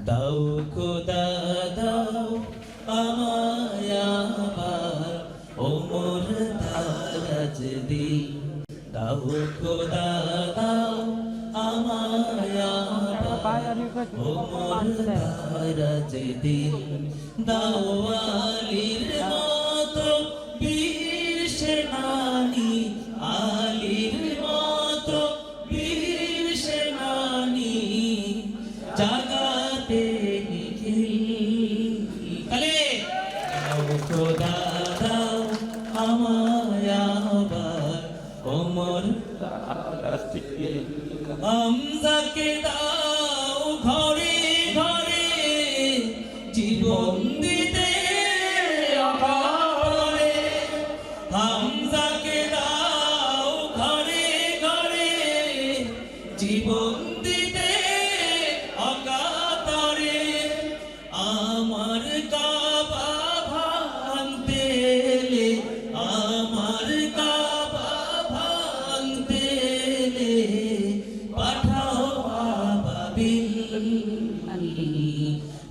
দাও খোদা দাও আমায় আবার ওমর দারাজ দিল দাও খোদা দাও আমায় আবার ওমর দারাজ দিল দাও আলীর মতো বীর সেনানী আলীর মতো বীর সেনানী জাগাতে নিখিল তালে দাও খোদা দাও আমায় আবার ওমর হামজাকে দাও ঘরে ঘরে জীবন দিতে অকাতরে হামজাকে দাও ঘরে ঘরে জীবন দিতে অকাতরে আমার কাবা ভাঙতে এলে আমার কাবা ভাঙতে এলে পাঠাও আবাবিল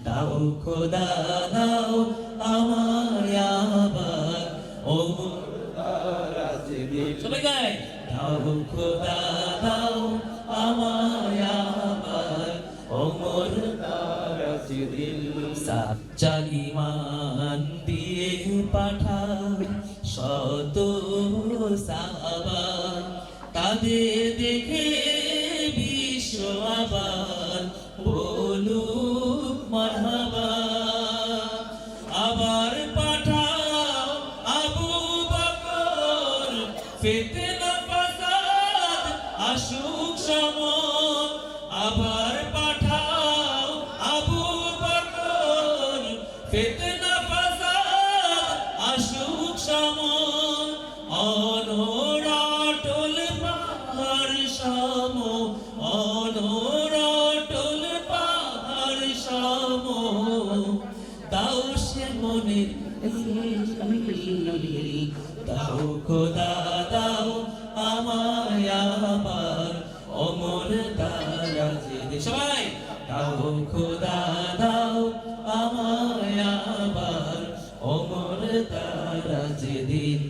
দাও খোদা দাও আমায় আবার ওমর দারাজ দিল সবাই গায় দাও খোদা দাও আমায় আবার ওমর দারাজ দিল সাচ্চাল ঈমান দিয়ে পাঠাই শত সাহাবা তাদের দেখে বিশ্ব আবার বলুক মারহাবা আবার পাঠাও আবু বকর ফিতনা ফাসাদ আসুক সমন আবার পাঠাও আবু বকর ফিতনা ফাসাদ আসুক সমন অনরাটল পাহাড় সম অনরাটল পাহাড় সম দাও সে মনের দাও খোদা দাও আমায় আবার ওমর দারাজ দিল সবাই দাও খোদা দাও আমায় আবার ওমর দারাজ দিল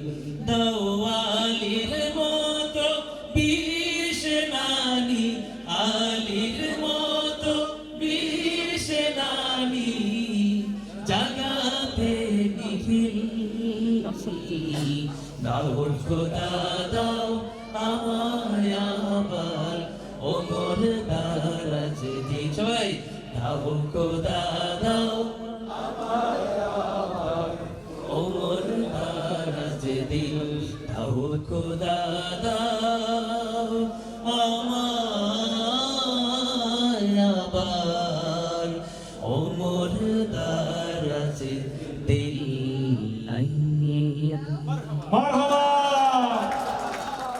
দাও আলীর মতো বীর সেনানী আলীর মতো বীর সেনানী জাগাতে নিখিল দাও খোদা দাও আমায় আবার ওমর দারাজ দিল সবাই দাও খোদা দাও আমায় আবার ওমর দারাজ দিল দাও খোদা দাও আমায় আবার ওমর দারাজ দিল